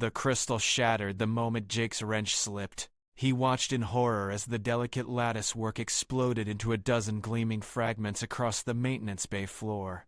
The crystal shattered the moment Jake's wrench slipped. He watched in horror as the delicate lattice work exploded into a dozen gleaming fragments across the maintenance bay floor.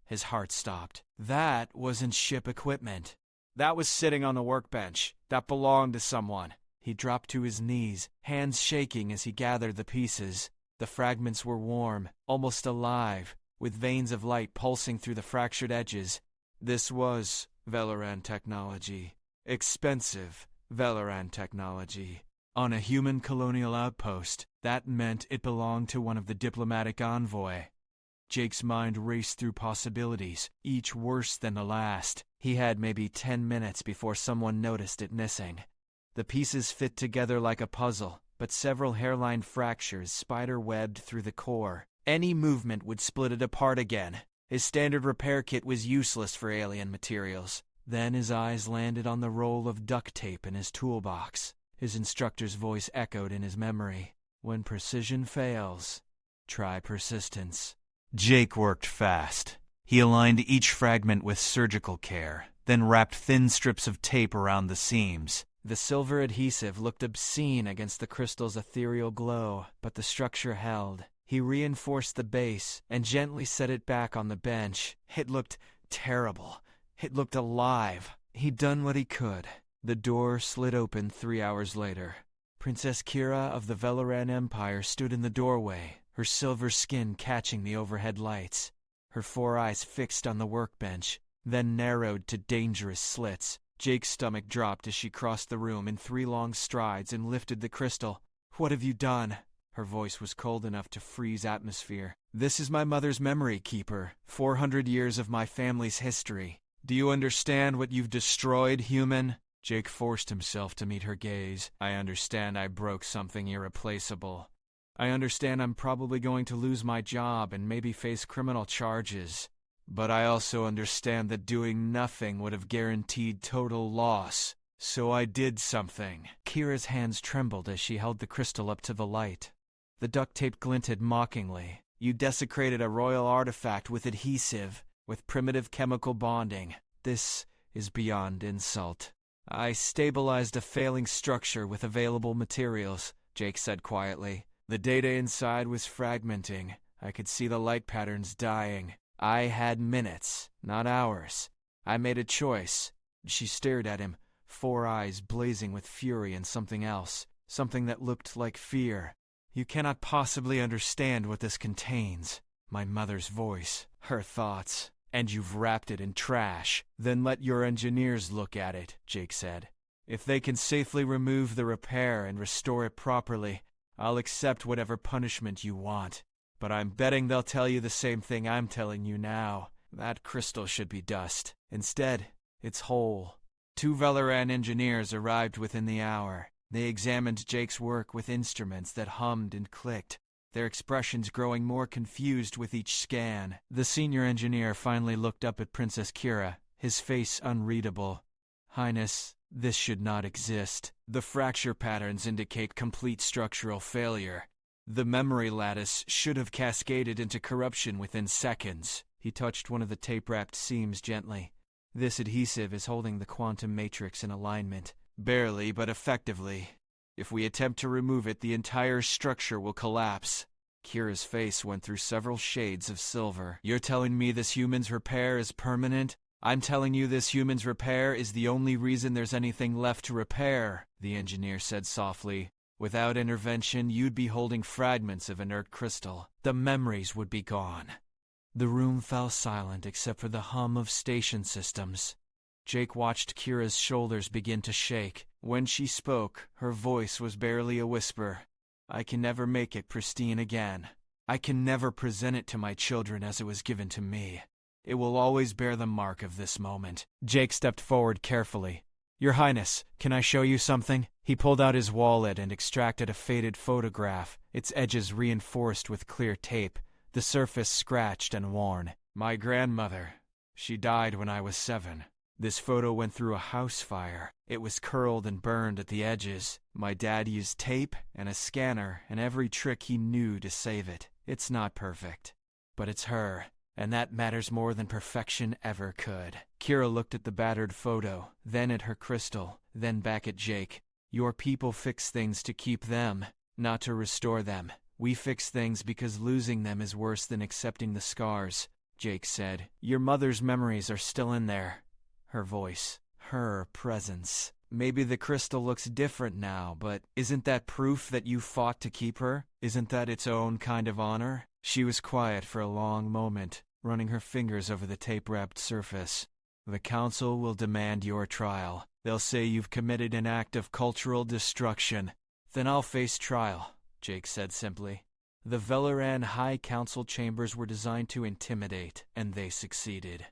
His heart stopped. That wasn't ship equipment. That was sitting on the workbench. That belonged to someone. He dropped to his knees, hands shaking as he gathered the pieces. The fragments were warm, almost alive, with veins of light pulsing through the fractured edges. This was Veloran technology. Expensive Veloran technology. On a human colonial outpost, that meant it belonged to one of the diplomatic envoy. Jake's mind raced through possibilities, each worse than the last. He had maybe 10 minutes before someone noticed it missing. The pieces fit together like a puzzle, but several hairline fractures spider-webbed through the core. Any movement would split it apart again. His standard repair kit was useless for alien materials. Then his eyes landed on the roll of duct tape in his toolbox. His instructor's voice echoed in his memory. When precision fails, try persistence. Jake worked fast. He aligned each fragment with surgical care, then wrapped thin strips of tape around the seams. The silver adhesive looked obscene against the crystal's ethereal glow, but the structure held. He reinforced the base and gently set it back on the bench. It looked terrible. It looked alive. He'd done what he could. The door slid open 3 hours later. Princess Kira of the Veloran Empire stood in the doorway, her silver skin catching the overhead lights. Her 4 eyes fixed on the workbench, then narrowed to dangerous slits. Jake's stomach dropped as she crossed the room in 3 long strides and lifted the crystal. "What have you done?" Her voice was cold enough to freeze atmosphere. "This is my mother's memory keeper, 400 years of my family's history. Do you understand what you've destroyed, human?" Jake forced himself to meet her gaze. "I understand I broke something irreplaceable. I understand I'm probably going to lose my job and maybe face criminal charges. But I also understand that doing nothing would have guaranteed total loss. So I did something." Kira's hands trembled as she held the crystal up to the light. The duct tape glinted mockingly. "You desecrated a royal artifact with adhesive, with primitive chemical bonding. This is beyond insult." "I stabilized a failing structure with available materials," Jake said quietly. "The data inside was fragmenting. I could see the light patterns dying. I had minutes, not hours. I made a choice." She stared at him, 4 eyes blazing with fury and something else, something that looked like fear. "You cannot possibly understand what this contains." My mother's voice, her thoughts. "And you've wrapped it in trash. Then let your engineers look at it," Jake said. "If they can safely remove the repair and restore it properly, I'll accept whatever punishment you want. But I'm betting they'll tell you the same thing I'm telling you now. That crystal should be dust. Instead, it's whole." 2 Veloran engineers arrived within the hour. They examined Jake's work with instruments that hummed and clicked, their expressions growing more confused with each scan. The senior engineer finally looked up at Princess Kira, his face unreadable. "Highness, this should not exist. The fracture patterns indicate complete structural failure. The memory lattice should have cascaded into corruption within seconds." He touched one of the tape-wrapped seams gently. "This adhesive is holding the quantum matrix in alignment. Barely, but effectively. If we attempt to remove it, the entire structure will collapse." Kira's face went through several shades of silver. "You're telling me this human's repair is permanent? I'm telling you this human's repair is the only reason there's anything left to repair," the engineer said softly. "Without intervention, you'd be holding fragments of inert crystal. The memories would be gone." The room fell silent except for the hum of station systems. Jake watched Kira's shoulders begin to shake. When she spoke, her voice was barely a whisper. "I can never make it pristine again. I can never present it to my children as it was given to me. It will always bear the mark of this moment." Jake stepped forward carefully. "Your Highness, can I show you something?" He pulled out his wallet and extracted a faded photograph, its edges reinforced with clear tape, the surface scratched and worn. "My grandmother. She died when I was 7. This photo went through a house fire. It was curled and burned at the edges. My dad used tape and a scanner and every trick he knew to save it. It's not perfect, but it's her. And that matters more than perfection ever could. Kira looked at the battered photo, then at her crystal, then back at Jake. Your people fix things to keep them, not to restore them. We fix things because losing them is worse than accepting the scars, Jake said. Your mother's memories are still in there. Her voice, her presence. Maybe the crystal looks different now, but isn't that proof that you fought to keep her? Isn't that its own kind of honor? She was quiet for a long moment, running her fingers over the tape-wrapped surface. The council will demand your trial. They'll say you've committed an act of cultural destruction. Then I'll face trial, Jake said simply. The Veloran High Council chambers were designed to intimidate, and they succeeded.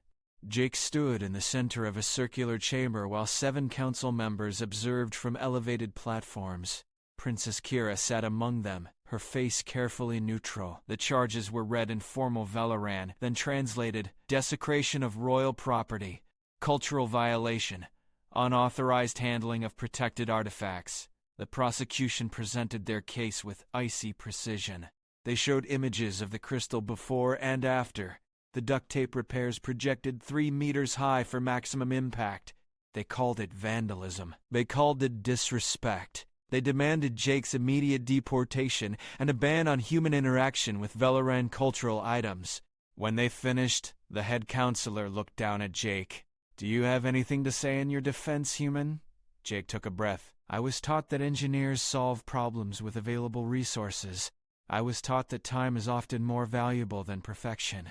Jake stood in the center of a circular chamber while 7 council members observed from elevated platforms. Princess Kira sat among them, her face carefully neutral. The charges were read in formal Veloran, then translated: desecration of royal property, cultural violation, unauthorized handling of protected artifacts. The prosecution presented their case with icy precision. They showed images of the crystal before and after. The duct tape repairs projected 3 meters high for maximum impact. They called it vandalism. They called it disrespect. They demanded Jake's immediate deportation and a ban on human interaction with Veloran cultural items. When they finished, the head counselor looked down at Jake. Do you have anything to say in your defense, human? Jake took a breath. I was taught that engineers solve problems with available resources. I was taught that time is often more valuable than perfection.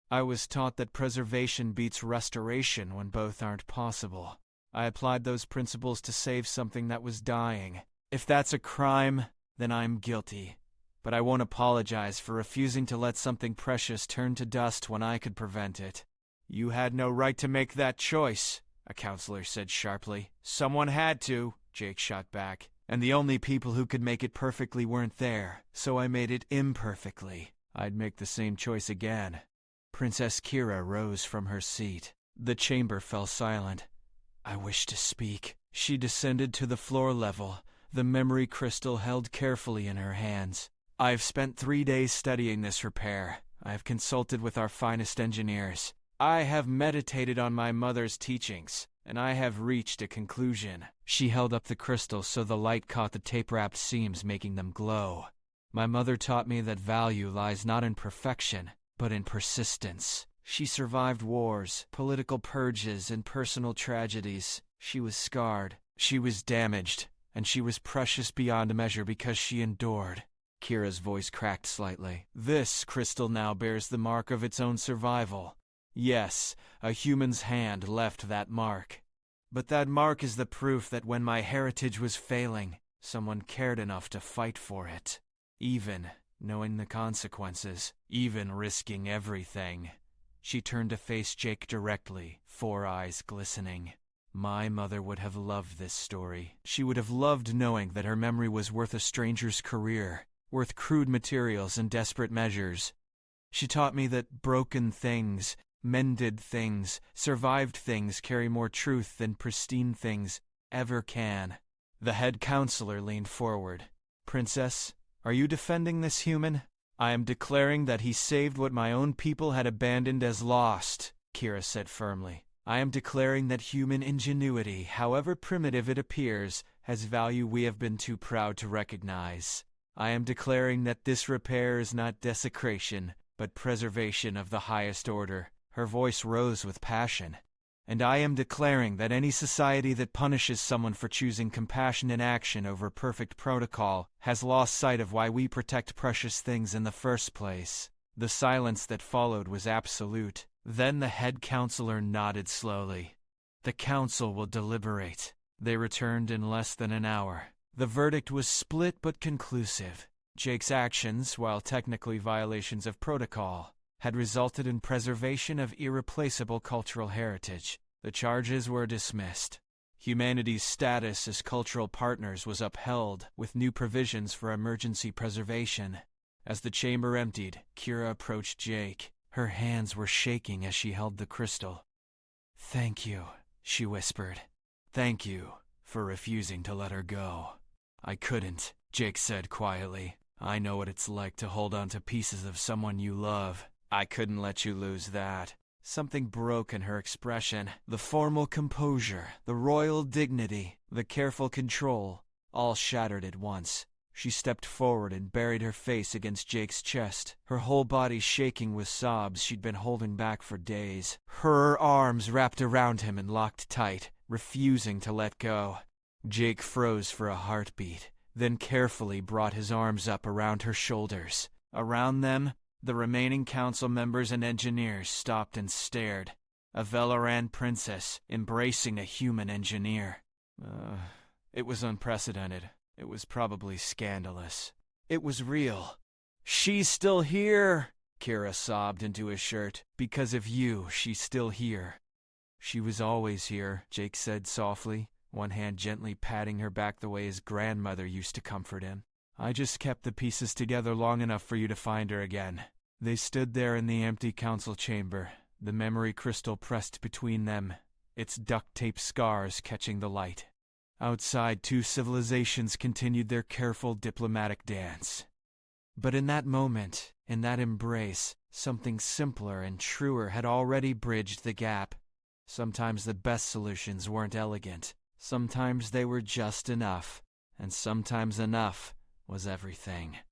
I was taught that preservation beats restoration when both aren't possible. I applied those principles to save something that was dying. If that's a crime, then I'm guilty. But I won't apologize for refusing to let something precious turn to dust when I could prevent it. You had no right to make that choice, a counselor said sharply. Someone had to, Jake shot back. And the only people who could make it perfectly weren't there, so I made it imperfectly. I'd make the same choice again. Princess Kira rose from her seat. The chamber fell silent. I wish to speak. She descended to the floor level, the memory crystal held carefully in her hands. I've spent 3 days studying this repair. I have consulted with our finest engineers. I have meditated on my mother's teachings, and I have reached a conclusion. She held up the crystal so the light caught the tape-wrapped seams, making them glow. My mother taught me that value lies not in perfection, but in persistence. She survived wars, political purges, and personal tragedies. She was scarred, she was damaged, and she was precious beyond measure because she endured. Kira's voice cracked slightly. This crystal now bears the mark of its own survival. Yes, a human's hand left that mark. But that mark is the proof that when my heritage was failing, someone cared enough to fight for it. Even knowing the consequences, even risking everything. She turned to face Jake directly, 4 eyes glistening. My mother would have loved this story. She would have loved knowing that her memory was worth a stranger's career, worth crude materials and desperate measures. She taught me that broken things, mended things, survived things carry more truth than pristine things ever can. The head counselor leaned forward. Princess, are you defending this human? I am declaring that he saved what my own people had abandoned as lost, Kira said firmly. I am declaring that human ingenuity, however primitive it appears, has value we have been too proud to recognize. I am declaring that this repair is not desecration, but preservation of the highest order. Her voice rose with passion. And I am declaring that any society that punishes someone for choosing compassionate action over perfect protocol has lost sight of why we protect precious things in the first place. The silence that followed was absolute. Then the head counselor nodded slowly. The council will deliberate. They returned in less than an hour. The verdict was split but conclusive. Jake's actions, while technically violations of protocol, had resulted in preservation of irreplaceable cultural heritage. The charges were dismissed. Humanity's status as cultural partners was upheld, with new provisions for emergency preservation. As the chamber emptied, Kira approached Jake. Her hands were shaking as she held the crystal. "Thank you," she whispered. "Thank you for refusing to let her go." "I couldn't," Jake said quietly. "I know what it's like to hold on to pieces of someone you love. I couldn't let you lose that. Something broke in her expression. The formal composure, the royal dignity, the careful control, all shattered at once. She stepped forward and buried her face against Jake's chest, her whole body shaking with sobs she'd been holding back for days. Her arms wrapped around him and locked tight, refusing to let go. Jake froze for a heartbeat, then carefully brought his arms up around her shoulders. Around them, the remaining council members and engineers stopped and stared. A Veloran princess embracing a human engineer. It was unprecedented. It was probably scandalous. It was real. "She's still here," Kira sobbed into his shirt. "Because of you, she's still here." "She was always here," Jake said softly, one hand gently patting her back the way his grandmother used to comfort him. "I just kept the pieces together long enough for you to find her again." They stood there in the empty council chamber, the memory crystal pressed between them, its duct-tape scars catching the light. Outside, two civilizations continued their careful diplomatic dance. But in that moment, in that embrace, something simpler and truer had already bridged the gap. Sometimes the best solutions weren't elegant. Sometimes they were just enough. And sometimes enough was everything.